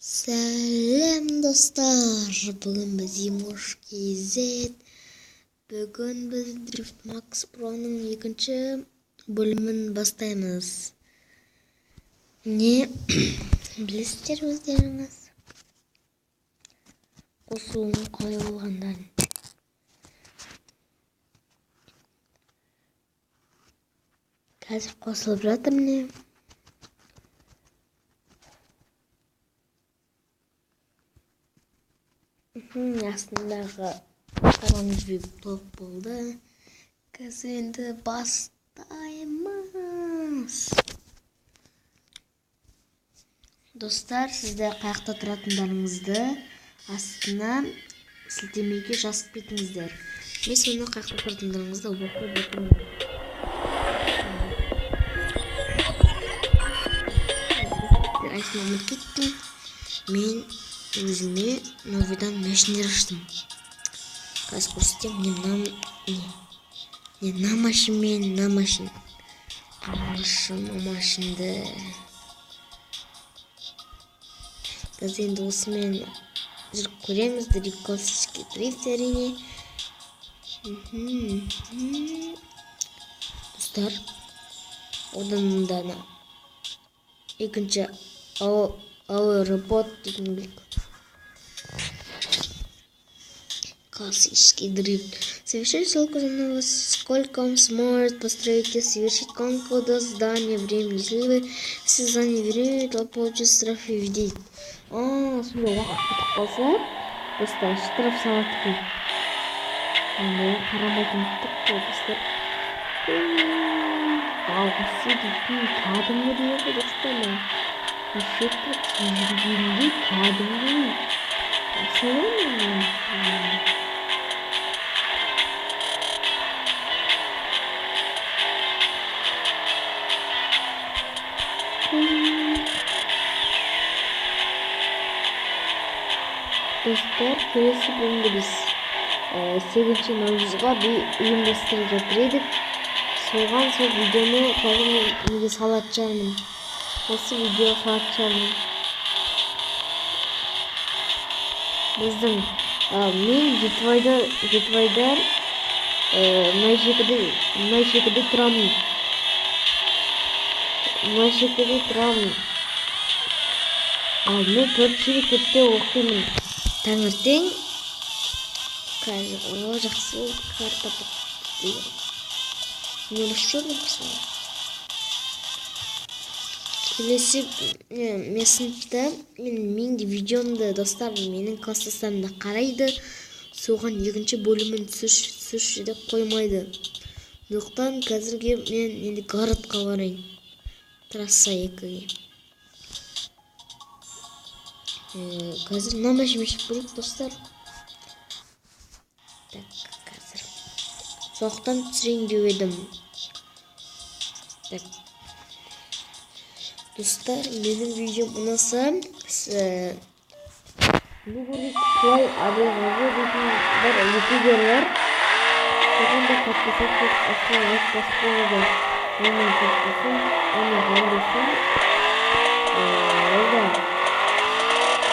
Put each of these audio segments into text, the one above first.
Сәлем достар, бүгін біз Имош KZ. Бүгін біз Drift Max Pro'ның екінші бөлімін бастаймыз. Не білесіздер өздеріңіз? Қосылуың қалай болғандарын. Қазір қосылып жатыр міне. Астындағы оранжевый блок болды. Қазір енді бастаймыз. Достар, сізді қаяқта тұратындарыңызды астына сілтемеге жазып кетіңіздер. Мен соны қаяқта тұратындарыңызды оқып отырмын. Астына ұмыт кеттім. Мен өзіме новыйдан мәшіндер аштым. Қазір көрсетем, мына машин мен мына машин. Машинді. Қазір енді осымен жүріп көреміз. Классический дрифт әрине. Достар, одан мұндана екінші аэропорт дейтін білік. Классический дрифт. Совершить ссылку за новость. Сколько он сможет построить и совершить гонку до здания времени. Если вы все здания времени, то получится штраф и вдеть. Сонда уақыт кетіп қалса, достар, штраф салады екен. Сонда қарамайтын тұқ қой, достар. Алғысы дейтін кәдімгі дейді, достар. Нешетті жүргенде кәдімгі. Солай. Достар, келесі бөлімде біз 8 наурызға ұйымдастырып жатыр едік. Соған сол видеоны қазір неге салатын шығармын. Осы видео салатын шығармын. Біздің мен Жетібайдан Майшекіде тұрамын. Мен 4 мектепте оқимын. Таңертең қазір жақсы карта дейді. Не что написано? Келесі мен сыныпта менің видеомды достар менің класстастарымда қарайды. Соған екінші бөлімін түсірші деп қоймайды. Сондықтан қазірге мен енді городқа барайын. Трасса 2-ге. Қазір мына машина көрейік достар. Так, қазір соқтан түсірейін деп едім. Так. Достар, менің видеом ұнаса, Нуғырықлай Абылғазы дейтін бір ютубер бар. Соған да подписаться астына лайк басып қойыңыздар. Оның подписын, оның жандысын. Олда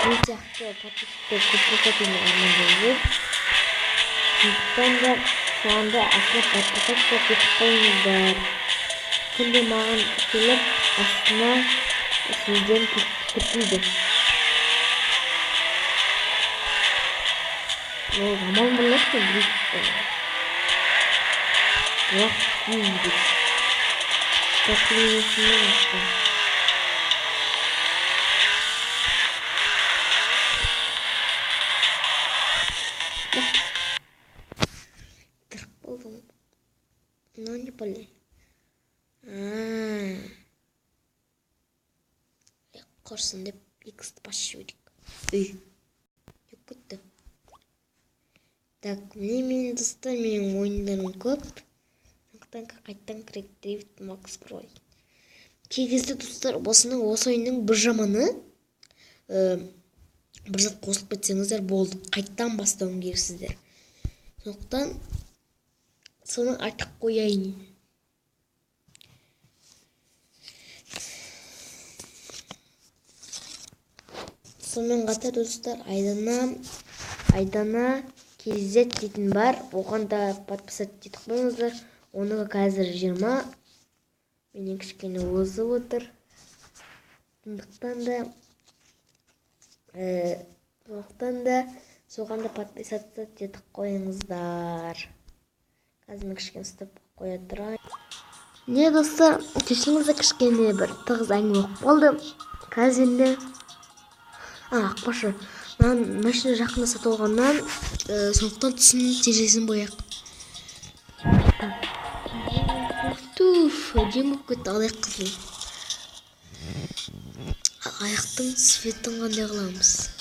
мен сияқты подписчиктер көпірсетімді армандайды. Сондықтан да соғанда астына подписаться кетіп қойыңыздар. Күнде маған келіп астына сізден күтілді. Ол жаман бірлесті дрифтті. Бірақ кейінді. Тәкілесінен ашты. Тырқ болдым. Но не болей. Құрсын деп X-ті басшы өдік. Деп күтті. Так, мен достар, менің ойындарым көп. Сондықтан қайттан керек Drift Max Pro. Кегізді достар, осы ойынның бір жаманы бір зат қосылып кетсеңіздер болды. Қайттан бастауын керексіздер. Сондықтан соны айтып қояйын. Сонымен қатар достар, айдана KZ дейтін бар. Оған да подписать етіп қойыңыздар. Оныға қазір 20. Менен кішкене озып отыр. Сондықтан да соған да подписать етіп қойыңыздар. Қазір мен кішкене ұстап қоя тұрайын. Не достар, кешіңізде кішкене бір тығыз әңгіме болып қалды. Қазір енді ақпашы, мен машина жақында сатып алғаннан, сондықтан түсінің терезесін бояқ. Туф, әдемі болып кетті аяқ қызыл. Аяқтың цветін қандай қыламыз?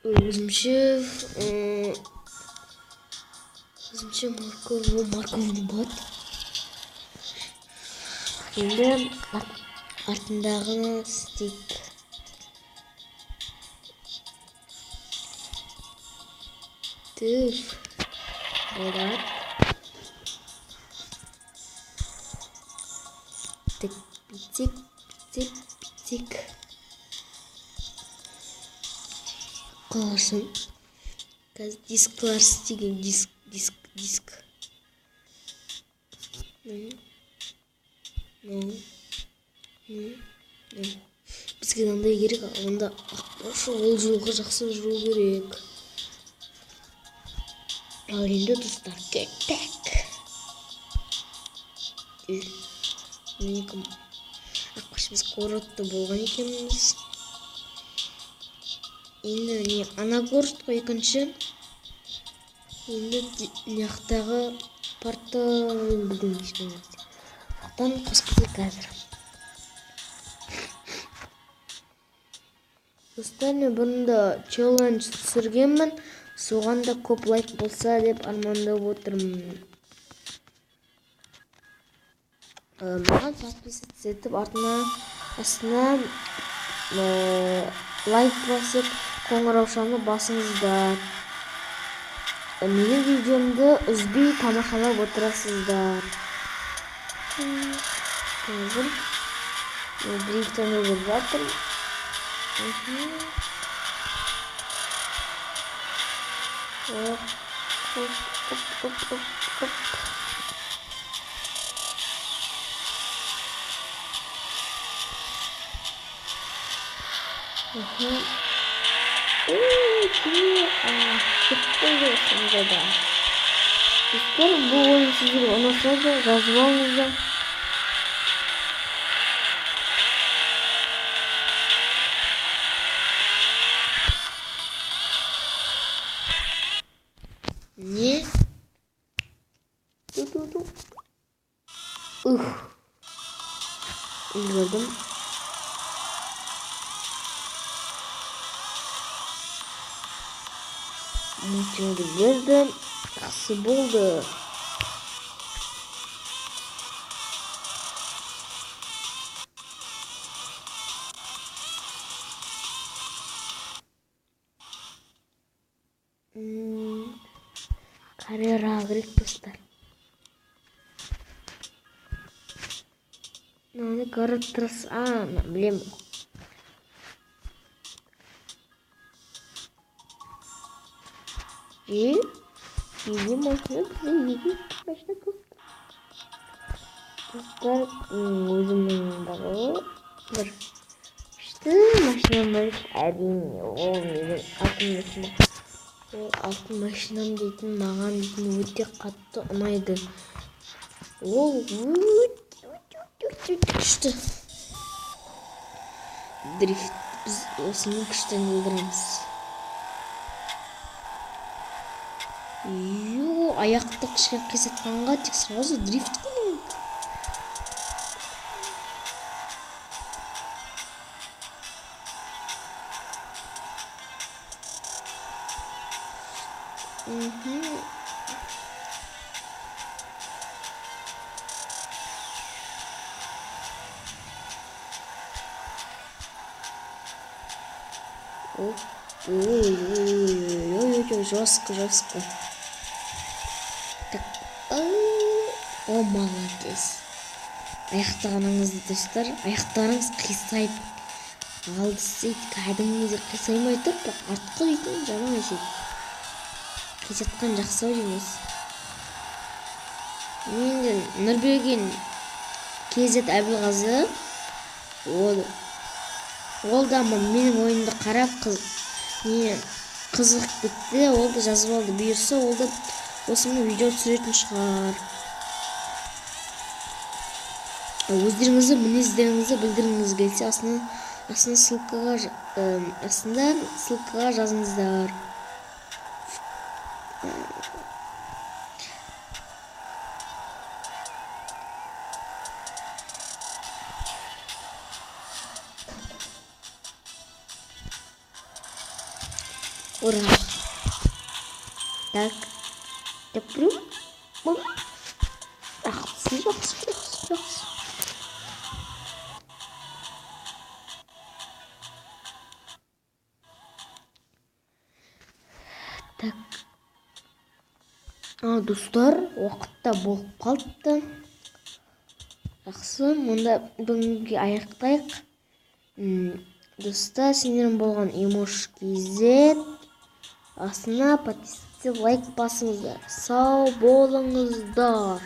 Өзімше маркованный болады. Енді артындағыны істейік. Түф, болады. Битек. Қаларсын. Қазір дисклар істеген диск. Бізге мынандай керек, онда ол жолға жақсы жүру керек. Ал енді достар, кеттік. Ақпаш біз городта болған екенбіз. Енді ана город қой екінші. Енді неқтағы парта білген ештеңе. Соқтан қосқызы қазір. Достар, мен бұрында челлендж түсіргенмін. Соған да көп лайк болса деп армандап отырмын. Маған подписаться етіп, астына лайк басып, қоңыраушаны басыңыздар. Менің видеомды үзбей тамашалап отырасыздар. Қазір дрифтаны көріп жатыр. Достар, бұл ойын сіздерге ұнаса да жазып алыңыздар. Не? Ту-ту-ту. Gördüm. Şimdi gördüm. Nasıl buldu? Kariyera agrik dostlar. Надо город трасс. Блин. И можно завидеть точно тут. Достар, өзімнің бір күшті машинам бар. Әрине, ол менің алтын машинам. Ол алтын машинам дейтін, маған дейтін өте қатты ұнайды. Ол өте күшті. Дрифт біз осының күштен елдіреміз. Аяқты кішкене қисатқанға тек сразу дрифт қылың. Ой-ой-ой, жестко. Так, о, молодец. аяқтағаныңызды достар, аяқтарыңыз қисайып алды дейді, кәдімгідей қисаймай тұр, бірақ артқы дейтін жаман еседі. Қисатқан жақсы ау дейміз. Енді Нұрберген KZ Әбілғазы ол да менің ойымды қарап қызық кетті, ол да жазып алды. Бұйырса ол да осымен видео түсіретін шығар. Өздеріңізді мінездеріңізді білдіріңіз келсе астына ссылкаға жазыңыздар. Ура! Так, теплю. Жақсы. Так. Достар, уақытта болып қалыпты. Жақсы, мұнда бүгінгі аяқтайық. Достар, сендерім болған Имош KZ. Астына подписаться, лайк басыңыздар. Сау болыңыздар.